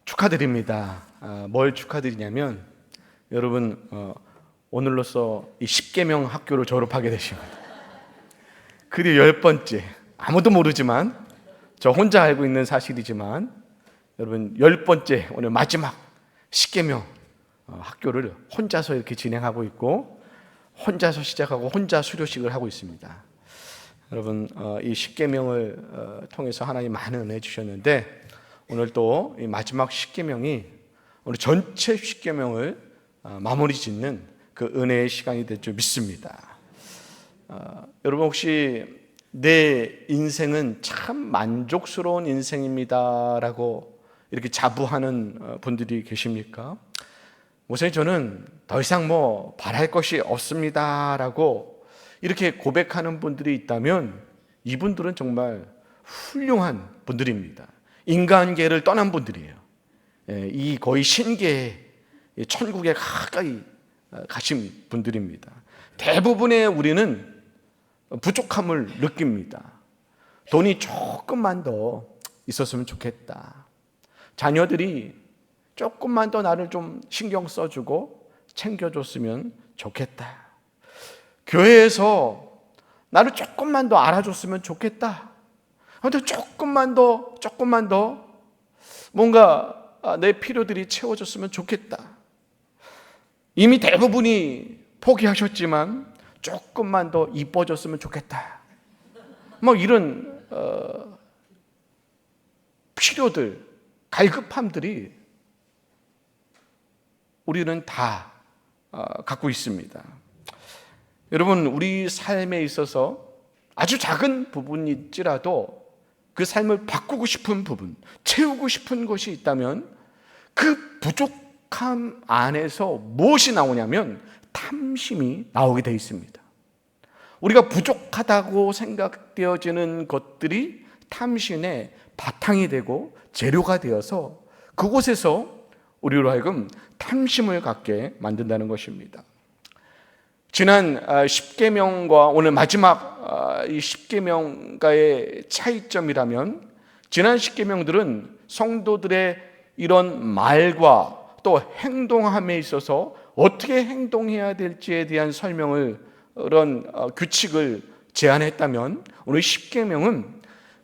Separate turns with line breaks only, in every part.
축하드립니다. 뭘 축하드리냐면 여러분 오늘로써 이 10계명 학교를 졸업하게 되십니다. 그리고 10번째, 아무도 모르지만 저 혼자 알고 있는 사실이지만 여러분 10번째 오늘 마지막 10계명 학교를 혼자서 이렇게 진행하고 있고 혼자서 시작하고 혼자 수료식을 하고 있습니다. 여러분 이 10계명을 통해서 하나님 많은 은혜 주셨는데 오늘 또 이 마지막 10계명이 오늘 전체 10계명을 마무리 짓는 그 은혜의 시간이 될 줄 믿습니다. 여러분 혹시 내 인생은 참 만족스러운 인생입니다 라고 이렇게 자부하는 분들이 계십니까? 우선 저는 더 이상 바랄 것이 없습니다 라고 이렇게 고백하는 분들이 있다면 이분들은 정말 훌륭한 분들입니다. 인간계를 떠난 분들이에요. 이 거의 신계 천국에 가까이 가신 분들입니다. 대부분의 우리는 부족함을 느낍니다. 돈이 조금만 더 있었으면 좋겠다. 자녀들이 조금만 더 나를 좀 신경 써주고 챙겨줬으면 좋겠다. 교회에서 나를 조금만 더 알아줬으면 좋겠다. 근데 조금만 더 뭔가 내 필요들이 채워졌으면 좋겠다. 이미 대부분이 포기하셨지만 조금만 더 이뻐졌으면 좋겠다. 이런 필요들, 갈급함들이 우리는 다 갖고 있습니다. 여러분 우리 삶에 있어서 아주 작은 부분일지라도 그 삶을 바꾸고 싶은 부분, 채우고 싶은 것이 있다면 그 부족함 안에서 무엇이 나오냐면 탐심이 나오게 되어 있습니다. 우리가 부족하다고 생각되어지는 것들이 탐심의 바탕이 되고 재료가 되어서 그곳에서 우리로 하여금 탐심을 갖게 만든다는 것입니다. 지난 10계명과 오늘 마지막 이 10계명과의 차이점이라면 지난 10계명들은 성도들의 이런 말과 또 행동함에 있어서 어떻게 행동해야 될지에 대한 설명을 그런 규칙을 제안했다면 오늘 10계명은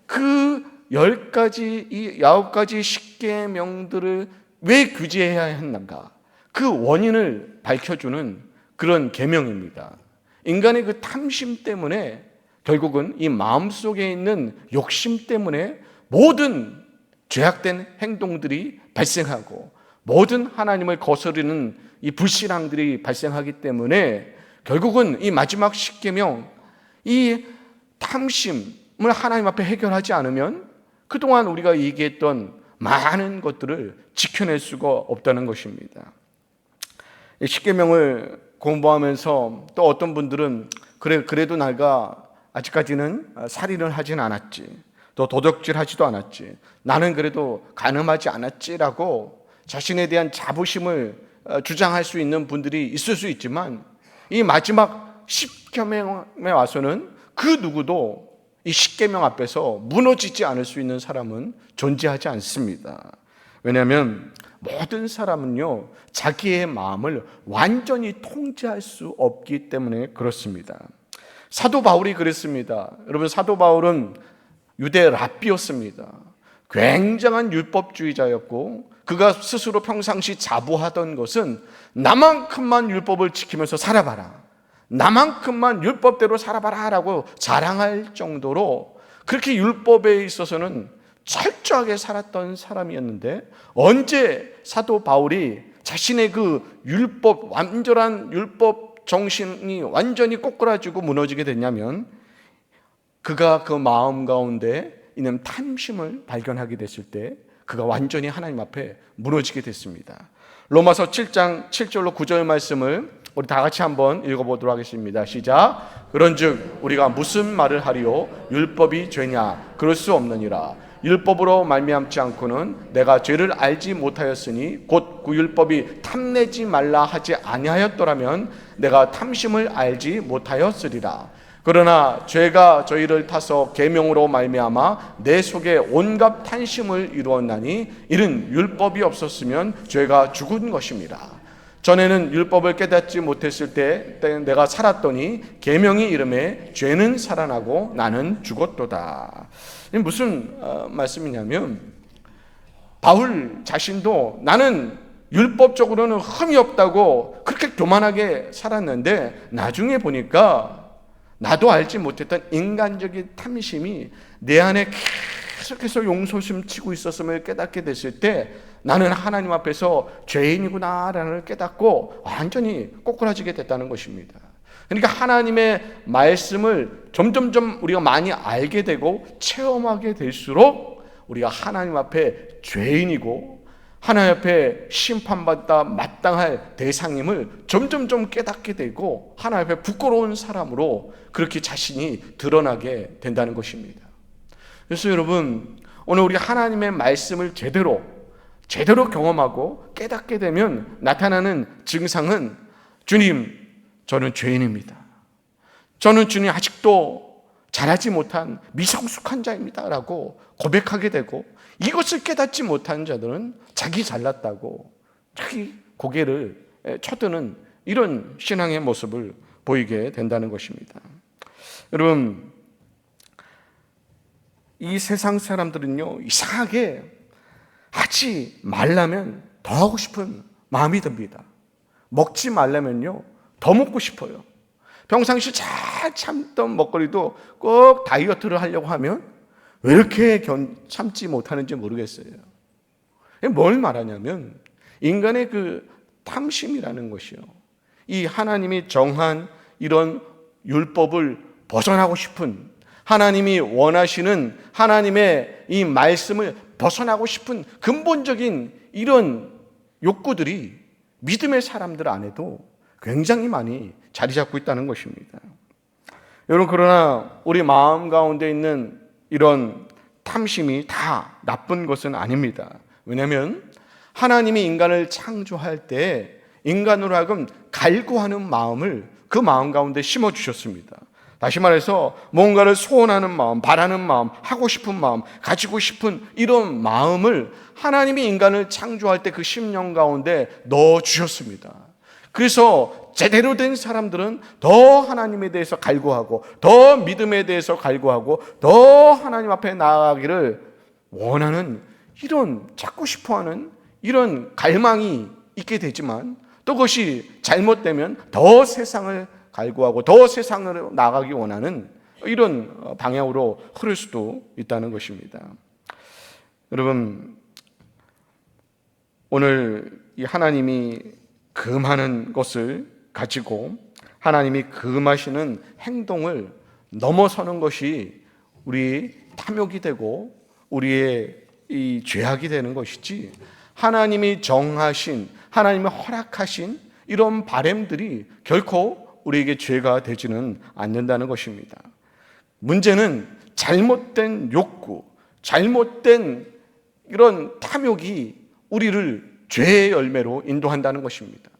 그 10가지 이 9가지 10계명들을 왜 규제해야 했는가 그 원인을 밝혀주는 그런 계명입니다. 인간의 그 탐심 때문에 결국은 이 마음속에 있는 욕심 때문에 모든 죄악된 행동들이 발생하고 모든 하나님을 거스르는 이 불신앙들이 발생하기 때문에 결국은 이 마지막 10계명 이 탐심을 하나님 앞에 해결하지 않으면 그동안 우리가 얘기했던 많은 것들을 지켜낼 수가 없다는 것입니다. 10계명을 공부하면서 또 어떤 분들은 그래도 내가 아직까지는 살인을 하진 않았지, 또 도둑질하지도 않았지, 나는 그래도 간음하지 않았지라고 자신에 대한 자부심을 주장할 수 있는 분들이 있을 수 있지만 이 마지막 10계명에 와서는 그 누구도 이 10계명 앞에서 무너지지 않을 수 있는 사람은 존재하지 않습니다. 왜냐하면 모든 사람은요 자기의 마음을 완전히 통제할 수 없기 때문에 그렇습니다. 사도 바울이 그랬습니다. 여러분 사도 바울은 유대 랍비였습니다. 굉장한 율법주의자였고 그가 스스로 평상시 자부하던 것은 나만큼만 율법을 지키면서 살아봐라, 나만큼만 율법대로 살아봐라 라고 자랑할 정도로 그렇게 율법에 있어서는 철저하게 살았던 사람이었는데 언제 사도 바울이 자신의 그 율법, 완전한 율법 정신이 완전히 꼬꾸라지고 무너지게 됐냐면 그가 그 마음 가운데 있는 탐심을 발견하게 됐을 때 그가 완전히 하나님 앞에 무너지게 됐습니다. 로마서 7장 7절로 9절 말씀을 우리 다 같이 한번 읽어보도록 하겠습니다. 시작. 그런즉 우리가 무슨 말을 하리요? 율법이 죄냐? 그럴 수 없느니라. 율법으로 말미암지 않고는 내가 죄를 알지 못하였으니 곧 그 율법이 탐내지 말라 하지 아니하였더라면 내가 탐심을 알지 못하였으리라. 그러나 죄가 저희를 타서 계명으로 말미암아 내 속에 온갖 탄심을 이루었나니 이는 율법이 없었으면 죄가 죽은 것입니다. 전에는 율법을 깨닫지 못했을 때 내가 살았더니 계명이 이름에 죄는 살아나고 나는 죽었도다. 이게 무슨 말씀이냐면 바울 자신도 나는 율법적으로는 흠이 없다고 그렇게 교만하게 살았는데 나중에 보니까 나도 알지 못했던 인간적인 탐심이 내 안에 계속해서 용솟음 치고 있었음을 깨닫게 됐을 때 나는 하나님 앞에서 죄인이구나라는 걸 깨닫고 완전히 꼬꾸라지게 됐다는 것입니다. 그러니까 하나님의 말씀을 점점점 우리가 많이 알게 되고 체험하게 될수록 우리가 하나님 앞에 죄인이고 하나님 앞에 심판받다 마땅할 대상임을 점점점 깨닫게 되고 하나님 앞에 부끄러운 사람으로 그렇게 자신이 드러나게 된다는 것입니다. 그래서 여러분, 오늘 우리 하나님의 말씀을 제대로 경험하고 깨닫게 되면 나타나는 증상은 주님, 저는 죄인입니다. 저는 주님 아직도 자라지 못한 미성숙한 자입니다 라고 고백하게 되고, 이것을 깨닫지 못한 자들은 자기 잘났다고 자기 고개를 쳐드는 이런 신앙의 모습을 보이게 된다는 것입니다. 여러분, 이 세상 사람들은요, 이상하게 하지 말라면 더 하고 싶은 마음이 듭니다. 먹지 말라면요, 더 먹고 싶어요. 평상시 잘 참던 먹거리도 꼭 다이어트를 하려고 하면 왜 이렇게 참지 못하는지 모르겠어요. 뭘 말하냐면 인간의 그 탐심이라는 것이요, 이 하나님이 정한 이런 율법을 벗어나고 싶은, 하나님이 원하시는 하나님의 이 말씀을 벗어나고 싶은 근본적인 이런 욕구들이 믿음의 사람들 안에도 굉장히 많이 자리 잡고 있다는 것입니다. 여러분, 그러나 우리 마음 가운데 있는 이런 탐심이 다 나쁜 것은 아닙니다. 왜냐하면 하나님이 인간을 창조할 때 인간으로 하여금 갈구하는 마음을 그 마음 가운데 심어주셨습니다. 다시 말해서 뭔가를 소원하는 마음, 바라는 마음, 하고 싶은 마음, 가지고 싶은 이런 마음을 하나님이 인간을 창조할 때 그 심령 가운데 넣어주셨습니다. 그래서 제대로 된 사람들은 더 하나님에 대해서 갈구하고 더 믿음에 대해서 갈구하고 더 하나님 앞에 나아가기를 원하는 이런 찾고 싶어하는 이런 갈망이 있게 되지만, 또 그것이 잘못되면 더 세상을 갈구하고 더 세상으로 나가기 원하는 이런 방향으로 흐를 수도 있다는 것입니다. 여러분, 오늘 이 하나님이 금하는 것을 가지고 하나님이 금하시는 행동을 넘어서는 것이 우리의 탐욕이 되고 우리의 이 죄악이 되는 것이지, 하나님이 정하신, 하나님이 허락하신 이런 바램들이 결코 우리에게 죄가 되지는 않는다는 것입니다. 문제는 잘못된 욕구, 잘못된 이런 탐욕이 우리를 죄의 열매로 인도한다는 것입니다.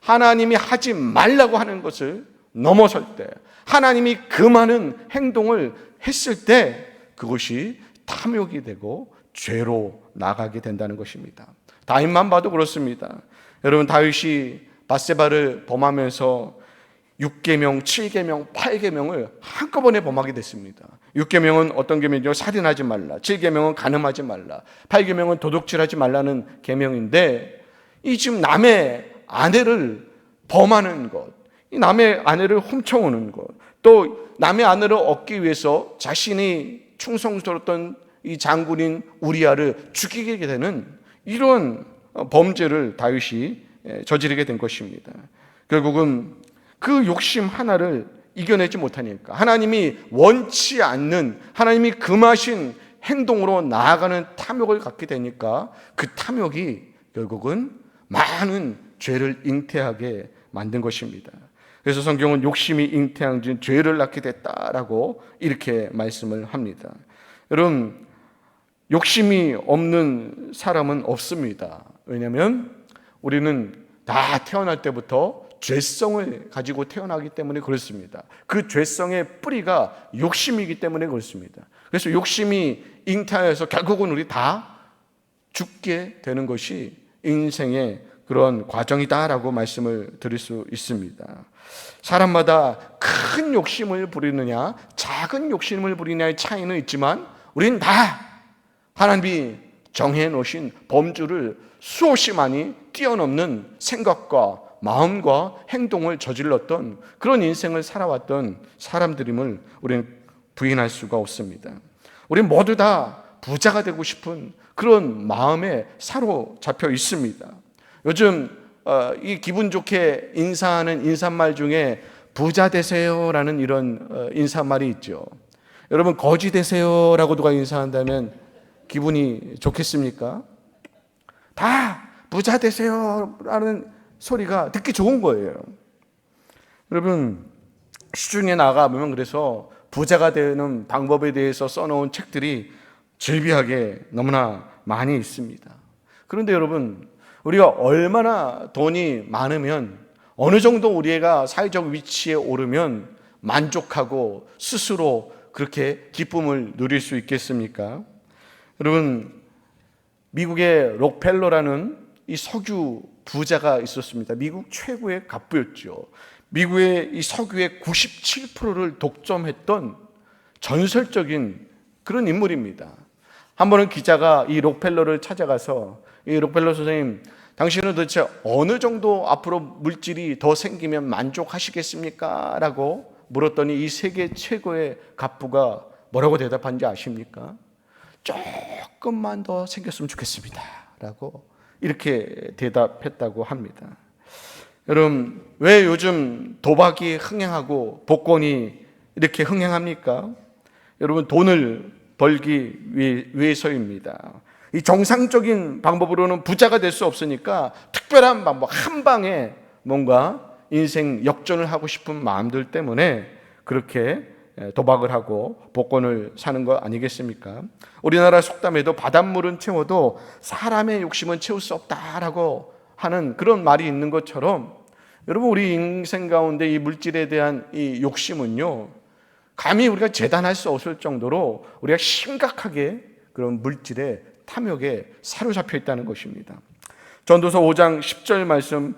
하나님이 하지 말라고 하는 것을 넘어설 때, 하나님이 금하는 행동을 했을 때 그것이 탐욕이 되고 죄로 나가게 된다는 것입니다. 다윗만 봐도 그렇습니다. 여러분, 다윗이 밧세바를 범하면서 6계명, 7계명, 8계명을 한꺼번에 범하게 됐습니다. 6계명은 어떤 계명이죠? 살인하지 말라. 7계명은 간음하지 말라. 8계명은 도둑질하지 말라는 계명인데, 이 지금 남의 아내를 범하는 것, 이 남의 아내를 훔쳐오는 것, 또 남의 아내를 얻기 위해서 자신이 충성스러웠던 이 장군인 우리아를 죽이게 되는 이런 범죄를 다윗이 저지르게 된 것입니다. 결국은 그 욕심 하나를 이겨내지 못하니까, 하나님이 원치 않는, 하나님이 금하신 행동으로 나아가는 탐욕을 갖게 되니까 그 탐욕이 결국은 많은 죄를 잉태하게 만든 것입니다. 그래서 성경은 욕심이 잉태한 즉 죄를 낳게 됐다라고 이렇게 말씀을 합니다. 여러분, 욕심이 없는 사람은 없습니다. 왜냐하면 우리는 다 태어날 때부터 죄성을 가지고 태어나기 때문에 그렇습니다. 그 죄성의 뿌리가 욕심이기 때문에 그렇습니다. 그래서 욕심이 잉태하여서 결국은 우리 다 죽게 되는 것이 인생의 그런 과정이다라고 말씀을 드릴 수 있습니다. 사람마다 큰 욕심을 부리느냐 작은 욕심을 부리느냐의 차이는 있지만 우리는 다 하나님이 정해 놓으신 범주를 수없이 많이 뛰어넘는 생각과 마음과 행동을 저질렀던 그런 인생을 살아왔던 사람들임을 우리는 부인할 수가 없습니다. 우리는 모두 다 부자가 되고 싶은 그런 마음에 사로잡혀 있습니다. 요즘 이 기분 좋게 인사하는 인사말 중에 부자 되세요라는 이런 인사말이 있죠. 여러분 거지 되세요라고 누가 인사한다면 기분이 좋겠습니까? 다 부자 되세요라는 소리가 듣기 좋은 거예요. 여러분 시중에 나가보면 그래서 부자가 되는 방법에 대해서 써놓은 책들이 즐비하게 너무나 많이 있습니다. 그런데 여러분 우리가 얼마나 돈이 많으면 어느 정도 우리가 사회적 위치에 오르면 만족하고 스스로 그렇게 기쁨을 누릴 수 있겠습니까? 여러분 미국의 록펠러라는 이 석유 부자가 있었습니다. 미국 최고의 갑부였죠. 미국의 이 석유의 97%를 독점했던 전설적인 그런 인물입니다. 한 번은 기자가 이 록펠러를 찾아가서 이 록펠러 선생님, 당신은 도대체 어느 정도 앞으로 물질이 더 생기면 만족하시겠습니까? 라고 물었더니 이 세계 최고의 갑부가 뭐라고 대답한지 아십니까? 조금만 더 생겼으면 좋겠습니다 라고 이렇게 대답했다고 합니다. 여러분 왜 요즘 도박이 흥행하고 복권이 이렇게 흥행합니까? 여러분 돈을 벌기 위해서입니다. 이 정상적인 방법으로는 부자가 될 수 없으니까 특별한 방법, 한 방에 뭔가 인생 역전을 하고 싶은 마음들 때문에 그렇게 도박을 하고 복권을 사는 거 아니겠습니까? 우리나라 속담에도 바닷물은 채워도 사람의 욕심은 채울 수 없다라고 하는 그런 말이 있는 것처럼 여러분 우리 인생 가운데 이 물질에 대한 이 욕심은요 감히 우리가 재단할 수 없을 정도로 우리가 심각하게 그런 물질의 탐욕에 사로잡혀 있다는 것입니다. 전도서 5장 10절 말씀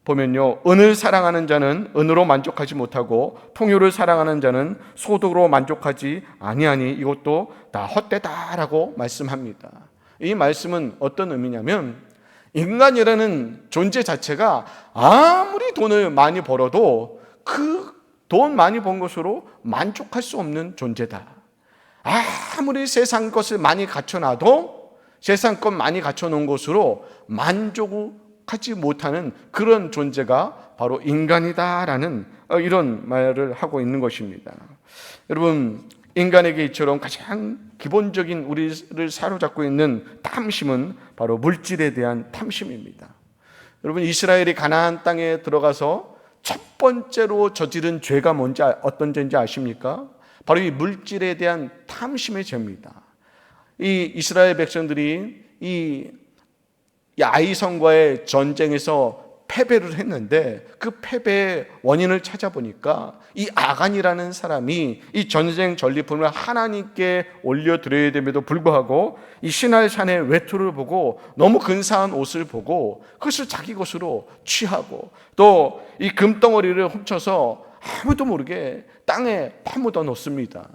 보면요, 은을 사랑하는 자는 은으로 만족하지 못하고 풍요를 사랑하는 자는 소득으로 만족하지 아니하니 이것도 다 헛되다라고 말씀합니다. 이 말씀은 어떤 의미냐면 인간이라는 존재 자체가 아무리 돈을 많이 벌어도 그 돈 많이 번 것으로 만족할 수 없는 존재다. 아무리 세상 것을 많이 갖춰놔도 세상 것 많이 갖춰놓은 것으로 만족하지 못하는 그런 존재가 바로 인간이다라는 이런 말을 하고 있는 것입니다. 여러분 인간에게 이처럼 가장 기본적인 우리를 사로잡고 있는 탐심은 바로 물질에 대한 탐심입니다. 여러분 이스라엘이 가나안 땅에 들어가서 첫 번째로 저지른 죄가 뭔지 어떤 죄인지 아십니까? 바로 이 물질에 대한 탐심의 죄입니다. 이 이스라엘 백성들이 이 아이성과의 전쟁에서 패배를 했는데 그 패배의 원인을 찾아보니까 이 아간이라는 사람이 이 전쟁 전리품을 하나님께 올려드려야 됨에도 불구하고 이 시날 산의 외투를 보고 너무 근사한 옷을 보고 그것을 자기 것으로 취하고 또 이 금덩어리를 훔쳐서 아무도 모르게 땅에 파묻어 놓습니다.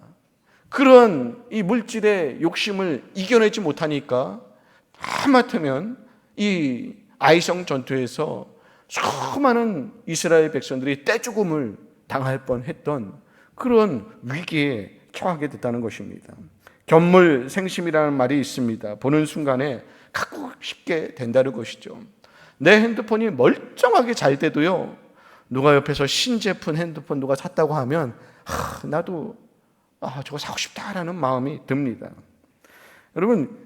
그런 이 물질의 욕심을 이겨내지 못하니까 하마터면 이 아이성 전투에서 수많은 이스라엘 백성들이 떼죽음을 당할 뻔했던 그런 위기에 처하게 됐다는 것입니다. 견물생심이라는 말이 있습니다. 보는 순간에 갖고 싶게 된다는 것이죠. 내 핸드폰이 멀쩡하게 잘 돼도요, 누가 옆에서 신제품 핸드폰 누가 샀다고 하면 나도 저거 사고 싶다라는 마음이 듭니다. 여러분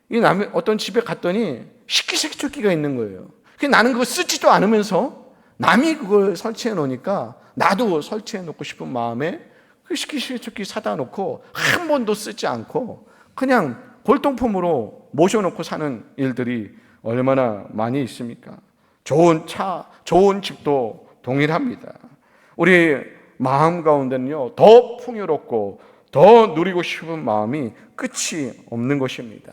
이 남의 어떤 집에 갔더니 식기세척기가 있는 거예요. 나는 그거 쓰지도 않으면서 남이 그걸 설치해 놓으니까 나도 설치해 놓고 싶은 마음에 그 식기세척기 사다 놓고 한 번도 쓰지 않고 그냥 골동품으로 모셔놓고 사는 일들이 얼마나 많이 있습니까? 좋은 차, 좋은 집도 동일합니다. 우리 마음 가운데는요, 더 풍요롭고 더 누리고 싶은 마음이 끝이 없는 것입니다.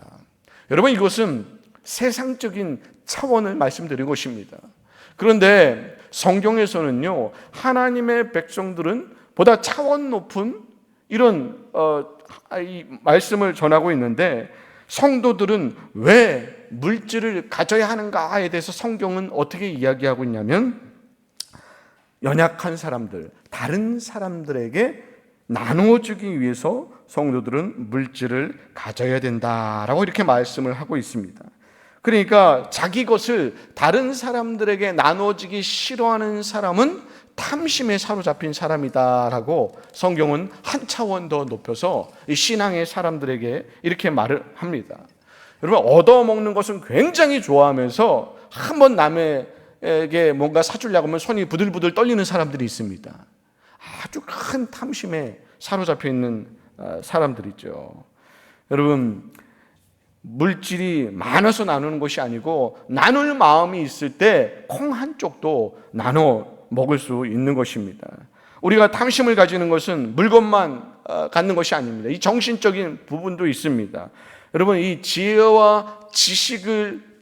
여러분, 이것은 세상적인 차원을 말씀드린 것입니다. 그런데 성경에서는요, 하나님의 백성들은 보다 차원 높은 이런 이 말씀을 전하고 있는데, 성도들은 왜 물질을 가져야 하는가에 대해서 성경은 어떻게 이야기하고 있냐면, 연약한 사람들, 다른 사람들에게 나누어주기 위해서 성도들은 물질을 가져야 된다라고 이렇게 말씀을 하고 있습니다. 그러니까 자기 것을 다른 사람들에게 나눠주기 싫어하는 사람은 탐심에 사로잡힌 사람이다라고 성경은 한 차원 더 높여서 이 신앙의 사람들에게 이렇게 말을 합니다. 여러분, 얻어먹는 것은 굉장히 좋아하면서 한번 남에게 뭔가 사주려고 하면 손이 부들부들 떨리는 사람들이 있습니다. 아주 큰 탐심에 사로잡혀 있는 사람들이죠. 여러분, 물질이 많아서 나누는 것이 아니고 나눌 마음이 있을 때 콩 한 쪽도 나눠 먹을 수 있는 것입니다. 우리가 탐심을 가지는 것은 물건만 갖는 것이 아닙니다. 이 정신적인 부분도 있습니다. 여러분, 이 지혜와 지식을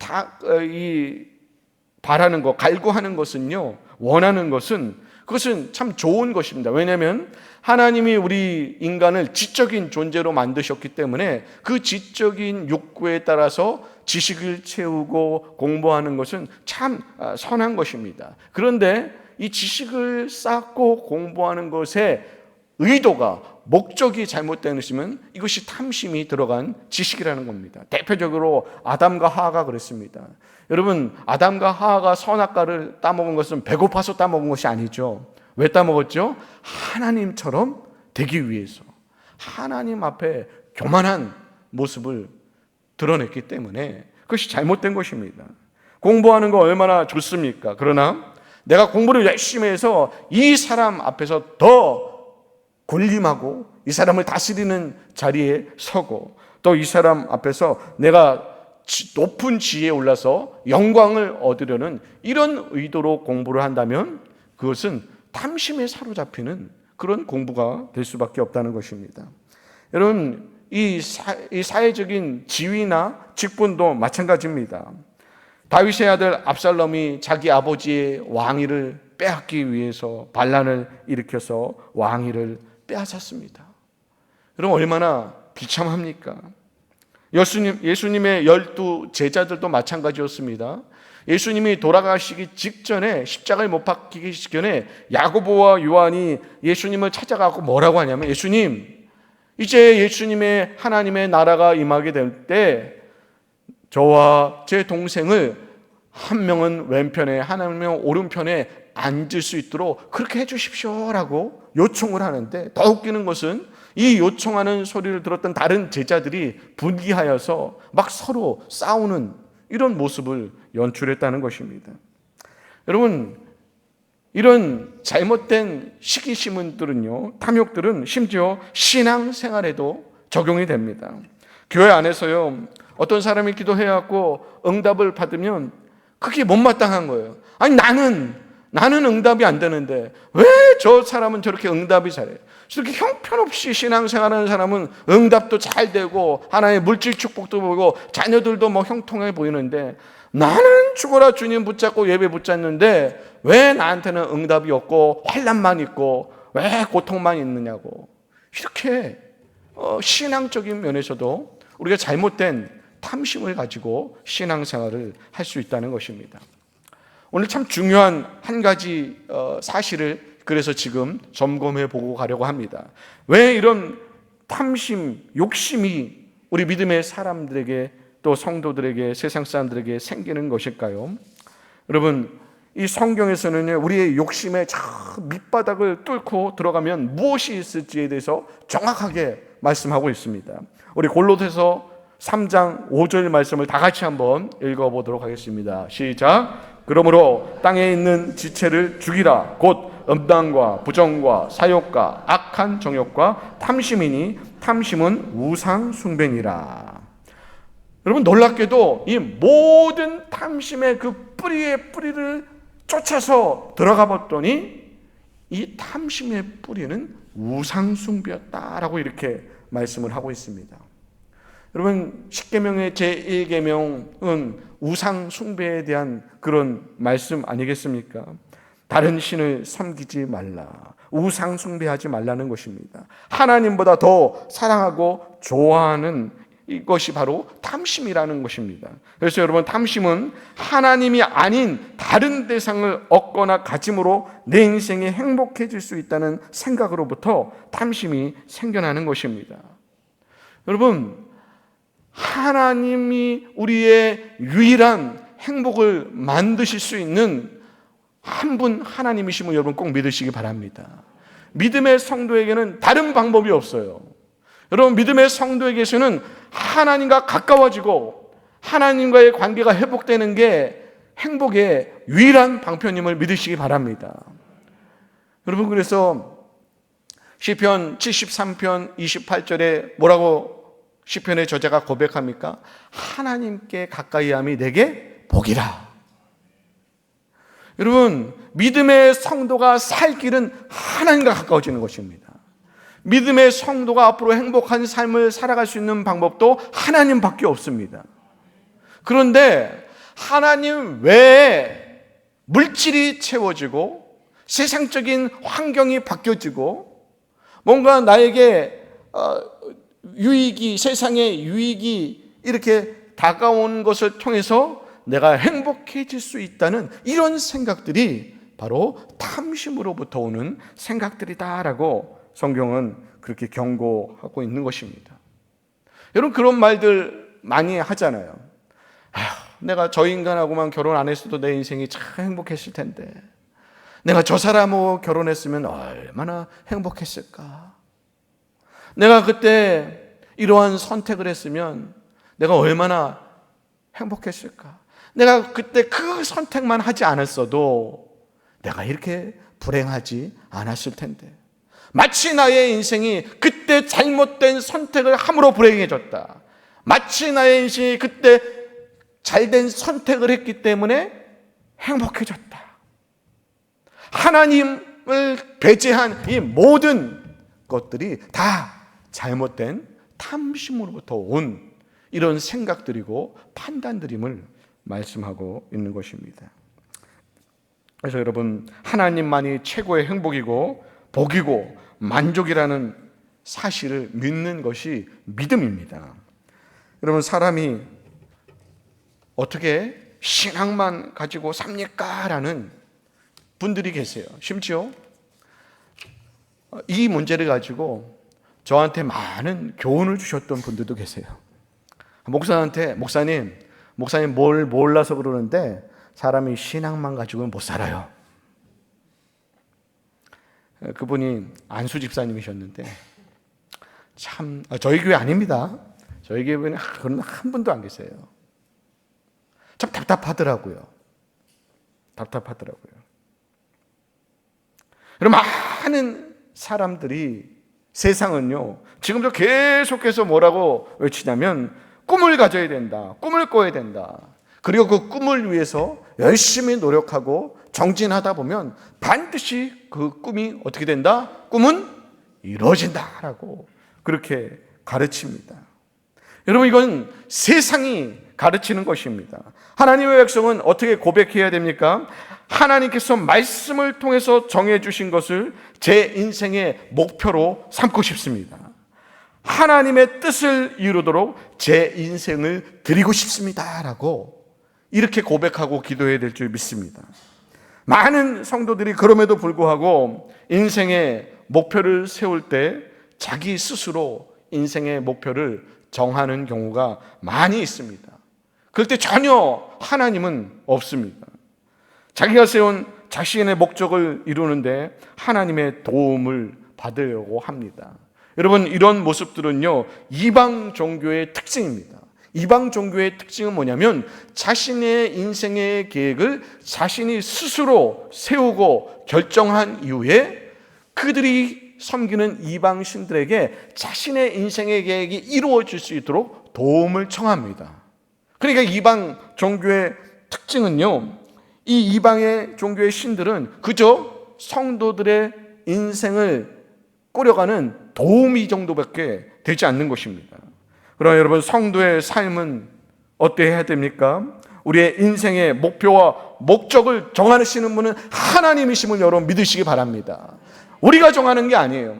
바라는 것, 갈구하는 것은요, 원하는 것은 그것은 참 좋은 것입니다. 왜냐하면 하나님이 우리 인간을 지적인 존재로 만드셨기 때문에 그 지적인 욕구에 따라서 지식을 채우고 공부하는 것은 참 선한 것입니다. 그런데 이 지식을 쌓고 공부하는 것의 의도가, 목적이 잘못되시면 이것이 탐심이 들어간 지식이라는 겁니다. 대표적으로 아담과 하하가 그랬습니다. 여러분, 아담과 하하가 선악과를 따먹은 것은 배고파서 따먹은 것이 아니죠. 왜 따먹었죠? 하나님처럼 되기 위해서, 하나님 앞에 교만한 모습을 드러냈기 때문에 그것이 잘못된 것입니다. 공부하는 거 얼마나 좋습니까? 그러나 내가 공부를 열심히 해서 이 사람 앞에서 더 군림하고 이 사람을 다스리는 자리에 서고 또 이 사람 앞에서 내가 높은 지위에 올라서 영광을 얻으려는 이런 의도로 공부를 한다면 그것은 탐심에 사로잡히는 그런 공부가 될 수밖에 없다는 것입니다. 여러분, 이 사회적인 지위나 직분도 마찬가지입니다. 다윗의 아들 압살롬이 자기 아버지의 왕위를 빼앗기 위해서 반란을 일으켜서 왕위를 빼앗았습니다. 여러분, 얼마나 비참합니까? 예수님의 12 제자들도 마찬가지였습니다. 예수님이 돌아가시기 직전에, 십자가에 못 박히기 직전에 야고보와 요한이 예수님을 찾아가고 뭐라고 하냐면, 예수님, 이제 예수님의 하나님의 나라가 임하게 될 때 저와 제 동생을 한 명은 왼편에 한 명은 오른편에 앉을 수 있도록 그렇게 해주십시오라고 요청을 하는데, 더 웃기는 것은 이 요청하는 소리를 들었던 다른 제자들이 분기하여서 막 서로 싸우는 이런 모습을 연출했다는 것입니다. 여러분, 이런 잘못된 시기심들은요, 탐욕들은 심지어 신앙생활에도 적용이 됩니다. 교회 안에서요, 어떤 사람이 기도해갖고 응답을 받으면 그게 못마땅한 거예요. 아니, 나는 응답이 안 되는데 왜 저 사람은 저렇게 응답이 잘해? 저렇게 형편없이 신앙생활하는 사람은 응답도 잘 되고 하나의 물질 축복도 보고 자녀들도 뭐 형통해 보이는데, 나는 죽어라 주님 붙잡고 예배 붙잡는데 왜 나한테는 응답이 없고 환난만 있고 왜 고통만 있느냐고. 이렇게 신앙적인 면에서도 우리가 잘못된 탐심을 가지고 신앙생활을 할 수 있다는 것입니다. 오늘 참 중요한 한 가지 사실을 그래서 지금 점검해 보고 가려고 합니다. 왜 이런 탐심, 욕심이 우리 믿음의 사람들에게 또 성도들에게, 세상 사람들에게 생기는 것일까요? 여러분, 이 성경에서는 우리의 욕심의 저 밑바닥을 뚫고 들어가면 무엇이 있을지에 대해서 정확하게 말씀하고 있습니다. 우리 골로새서 3장 5절 말씀을 다 같이 한번 읽어보도록 하겠습니다. 시작. 그러므로 땅에 있는 지체를 죽이라. 곧 음란과 부정과 사욕과 악한 정욕과 탐심이니 탐심은 우상 숭배니라. 여러분, 놀랍게도 이 모든 탐심의 그 뿌리의 뿌리를 쫓아서 들어가 봤더니 이 탐심의 뿌리는 우상숭배였다라고 이렇게 말씀을 하고 있습니다. 여러분, 십계명의 제1계명은 우상숭배에 대한 그런 말씀 아니겠습니까? 다른 신을 섬기지 말라, 우상숭배하지 말라는 것입니다. 하나님보다 더 사랑하고 좋아하는 이것이 바로 탐심이라는 것입니다. 그래서 여러분, 탐심은 하나님이 아닌 다른 대상을 얻거나 가짐으로 내 인생이 행복해질 수 있다는 생각으로부터 탐심이 생겨나는 것입니다. 여러분, 하나님이 우리의 유일한 행복을 만드실 수 있는 한 분 하나님이심을 여러분 꼭 믿으시기 바랍니다. 믿음의 성도에게는 다른 방법이 없어요. 여러분, 믿음의 성도에게서는 하나님과 가까워지고 하나님과의 관계가 회복되는 게 행복의 유일한 방편임을 믿으시기 바랍니다. 여러분, 그래서 시편 73편 28절에 뭐라고 시편의 저자가 고백합니까? 하나님께 가까이함이 내게 복이라. 여러분, 믿음의 성도가 살 길은 하나님과 가까워지는 것입니다. 믿음의 성도가 앞으로 행복한 삶을 살아갈 수 있는 방법도 하나님밖에 없습니다. 그런데 하나님 외에 물질이 채워지고 세상적인 환경이 바뀌어지고 뭔가 나에게 유익이, 세상의 유익이 이렇게 다가온 것을 통해서 내가 행복해질 수 있다는 이런 생각들이 바로 탐심으로부터 오는 생각들이다라고 성경은 그렇게 경고하고 있는 것입니다. 여러분, 그런 말들 많이 하잖아요. 내가 저 인간하고만 결혼 안 했어도 내 인생이 참 행복했을 텐데, 내가 저 사람하고 결혼했으면 얼마나 행복했을까, 내가 그때 이러한 선택을 했으면 내가 얼마나 행복했을까, 내가 그때 그 선택만 하지 않았어도 내가 이렇게 불행하지 않았을 텐데, 마치 나의 인생이 그때 잘못된 선택을 함으로 불행해졌다, 마치 나의 인생이 그때 잘된 선택을 했기 때문에 행복해졌다. 하나님을 배제한 이 모든 것들이 다 잘못된 탐심으로부터 온 이런 생각들이고 판단들임을 말씀하고 있는 것입니다. 그래서 여러분, 하나님만이 최고의 행복이고 복이고 만족이라는 사실을 믿는 것이 믿음입니다. 여러분, 사람이 어떻게 신앙만 가지고 삽니까? 라는 분들이 계세요. 심지어 이 문제를 가지고 저한테 많은 교훈을 주셨던 분들도 계세요. 목사한테 목사님 뭘 몰라서 그러는데 사람이 신앙만 가지고는 못 살아요. 그분이 안수 집사님이셨는데 참, 저희 교회 아닙니다. 저희 교회는 그런 한 분도 안 계세요. 참 답답하더라고요. 그럼 많은 사람들이, 세상은요 지금도 계속해서 뭐라고 외치냐면 꿈을 가져야 된다, 꿈을 꿔야 된다. 그리고 그 꿈을 위해서 열심히 노력하고 정진하다 보면 반드시 그 꿈이 어떻게 된다? 꿈은 이루어진다라고 그렇게 가르칩니다. 여러분, 이건 세상이 가르치는 것입니다. 하나님의 백성은 어떻게 고백해야 됩니까? 하나님께서 말씀을 통해서 정해주신 것을 제 인생의 목표로 삼고 싶습니다. 하나님의 뜻을 이루도록 제 인생을 드리고 싶습니다라고 이렇게 고백하고 기도해야 될 줄 믿습니다. 많은 성도들이 그럼에도 불구하고 인생의 목표를 세울 때 자기 스스로 인생의 목표를 정하는 경우가 많이 있습니다. 그럴 때 전혀 하나님은 없습니다. 자기가 세운 자신의 목적을 이루는데 하나님의 도움을 받으려고 합니다. 여러분, 이런 모습들은요 이방 종교의 특징입니다. 이방 종교의 특징은 뭐냐면 자신의 인생의 계획을 자신이 스스로 세우고 결정한 이후에 그들이 섬기는 이방 신들에게 자신의 인생의 계획이 이루어질 수 있도록 도움을 청합니다. 그러니까 이방 종교의 특징은요, 이 이방의 종교의 신들은 그저 성도들의 인생을 꾸려가는 도우미 정도밖에 되지 않는 것입니다. 그러나 여러분, 성도의 삶은 어때야 됩니까? 우리의 인생의 목표와 목적을 정하시는 분은 하나님이심을 여러분 믿으시기 바랍니다. 우리가 정하는 게 아니에요.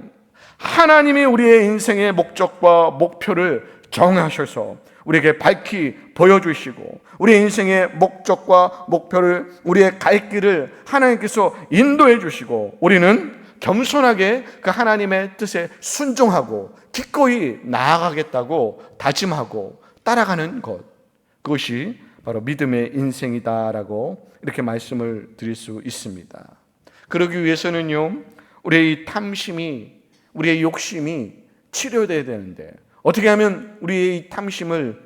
하나님이 우리의 인생의 목적과 목표를 정하셔서 우리에게 밝히 보여주시고, 우리의 인생의 목적과 목표를, 우리의 갈 길을 하나님께서 인도해 주시고, 우리는 겸손하게 그 하나님의 뜻에 순종하고 기꺼이 나아가겠다고 다짐하고 따라가는 것, 그것이 바로 믿음의 인생이다라고 이렇게 말씀을 드릴 수 있습니다. 그러기 위해서는요, 우리의 이 탐심이, 우리의 욕심이 치료돼야 되는데, 어떻게 하면 우리의 이 탐심을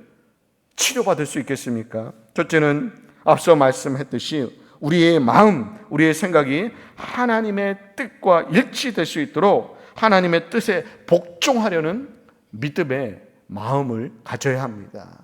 치료받을 수 있겠습니까? 첫째는 앞서 말씀했듯이 우리의 마음, 우리의 생각이 하나님의 뜻과 일치될 수 있도록 하나님의 뜻에 복종하려는 믿음의 마음을 가져야 합니다.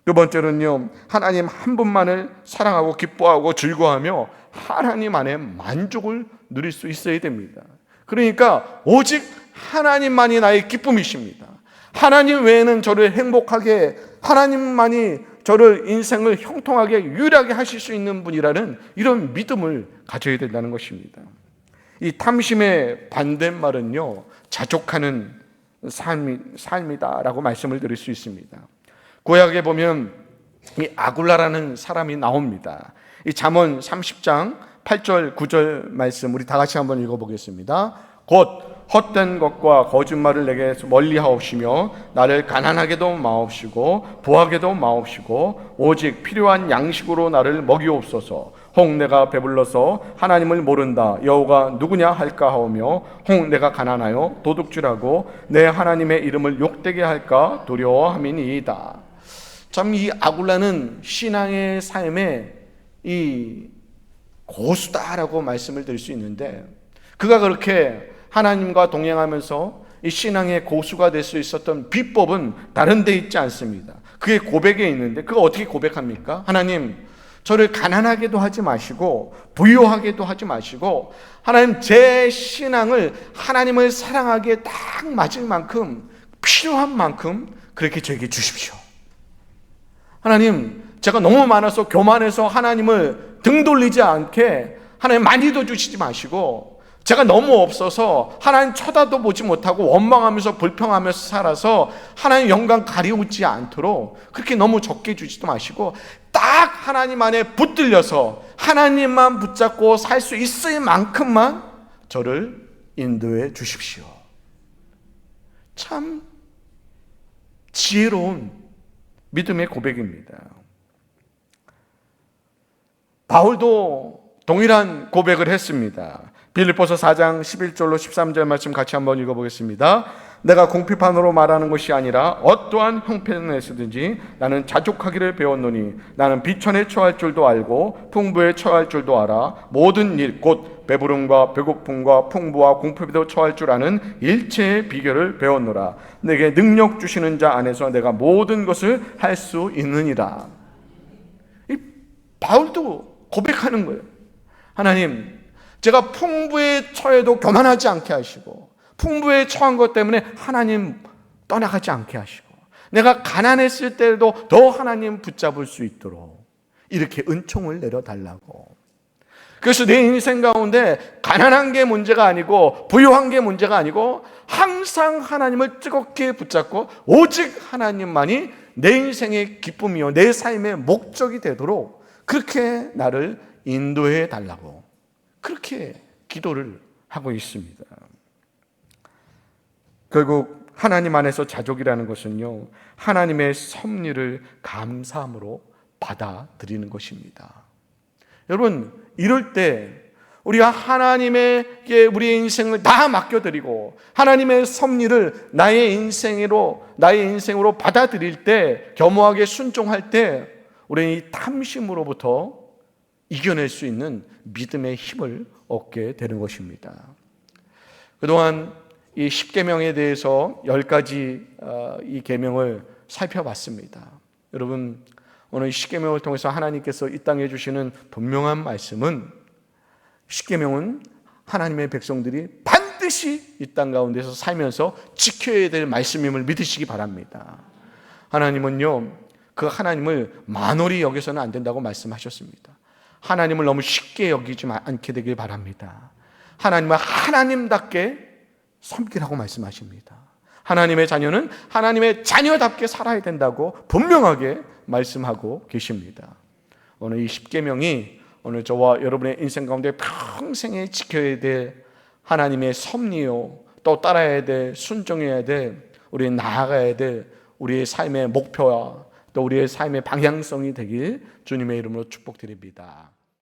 두 번째는요, 하나님 한 분만을 사랑하고 기뻐하고 즐거워하며 하나님 안에 만족을 누릴 수 있어야 됩니다. 그러니까 오직 하나님만이 나의 기쁨이십니다. 하나님 외에는 저를 행복하게, 하나님만이 저를 인생을 형통하게 유일하게 하실 수 있는 분이라는 이런 믿음을 가져야 된다는 것입니다. 이 탐심의 반대말은요, 자족하는 삶이다라고 말씀을 드릴 수 있습니다. 구약에 보면 이 아굴라라는 사람이 나옵니다. 이 잠언 30장 8절 9절 말씀 우리 다 같이 한번 읽어보겠습니다. 곧 헛된 것과 거짓말을 내게 멀리 하옵시며 나를 가난하게도 마옵시고 부하게도 마옵시고 오직 필요한 양식으로 나를 먹이옵소서. 혹 내가 배불러서 하나님을 모른다 여호가 누구냐 할까 하오며 혹 내가 가난하여 도둑질하고 내 하나님의 이름을 욕되게 할까 두려워함이니이다. 참 이 아굴라는 신앙의 삶의 이 고수다라고 말씀을 드릴 수 있는데, 그가 그렇게 하나님과 동행하면서 이 신앙의 고수가 될 수 있었던 비법은 다른 데 있지 않습니다. 그게 고백에 있는데, 그거 어떻게 고백합니까? 하나님, 저를 가난하게도 하지 마시고 부유하게도 하지 마시고 하나님, 제 신앙을 하나님을 사랑하기에 딱 맞을 만큼, 필요한 만큼 그렇게 저에게 주십시오. 하나님, 제가 너무 많아서 교만해서 하나님을 등 돌리지 않게 하나님 많이도 주시지 마시고, 제가 너무 없어서 하나님 쳐다도 보지 못하고 원망하면서 불평하면서 살아서 하나님 영광 가리우지 않도록 그렇게 너무 적게 주지도 마시고, 딱 하나님 안에 붙들려서 하나님만 붙잡고 살 수 있을 만큼만 저를 인도해 주십시오. 참 지혜로운 믿음의 고백입니다. 바울도 동일한 고백을 했습니다. 빌립보서 4장 11절로 13절 말씀 같이 한번 읽어보겠습니다. 내가 공피판으로 말하는 것이 아니라 어떠한 형편에서든지 나는 자족하기를 배웠노니 나는 비천에 처할 줄도 알고 풍부에 처할 줄도 알아. 모든 일 곧 배부름과 배고픔과 풍부와 공핍에도 처할 줄 아는 일체의 비결을 배웠노라. 내게 능력 주시는 자 안에서 내가 모든 것을 할 수 있느니라. 이 바울도 고백하는 거예요. 하나님, 제가 풍부에 처해도 교만하지 않게 하시고, 풍부에 처한 것 때문에 하나님 떠나가지 않게 하시고, 내가 가난했을 때도 더 하나님 붙잡을 수 있도록 이렇게 은총을 내려달라고. 그래서 내 인생 가운데 가난한 게 문제가 아니고 부유한 게 문제가 아니고 항상 하나님을 뜨겁게 붙잡고 오직 하나님만이 내 인생의 기쁨이요 내 삶의 목적이 되도록 그렇게 나를 인도해 달라고 그렇게 기도를 하고 있습니다. 결국 하나님 안에서 자족이라는 것은요, 하나님의 섭리를 감사함으로 받아들이는 것입니다. 여러분, 이럴 때 우리가 하나님에게 우리의 인생을 다 맡겨드리고 하나님의 섭리를 나의 인생으로 받아들일 때, 겸허하게 순종할 때 우리는 이 탐심으로부터 이겨낼 수 있는 믿음의 힘을 얻게 되는 것입니다. 그동안 이 10계명에 대해서 10가지 이 계명을 살펴봤습니다. 여러분, 오늘 십계명을 통해서 하나님께서 이 땅에 주시는 분명한 말씀은, 십계명은 하나님의 백성들이 반드시 이 땅 가운데서 살면서 지켜야 될 말씀임을 믿으시기 바랍니다. 하나님은요, 그 하나님을 만홀히 여기서는 안 된다고 말씀하셨습니다. 하나님을 너무 쉽게 여기지 않게 되길 바랍니다. 하나님을 하나님답게 섬기라고 말씀하십니다. 하나님의 자녀는 하나님의 자녀답게 살아야 된다고 분명하게 말씀하고 계십니다. 오늘 이 십계명이 오늘 저와 여러분의 인생 가운데 평생에 지켜야 될 하나님의 섭리요, 또 따라야 될, 순종해야 될, 우리 나아가야 될 우리의 삶의 목표와 또 우리의 삶의 방향성이 되길 주님의 이름으로 축복드립니다.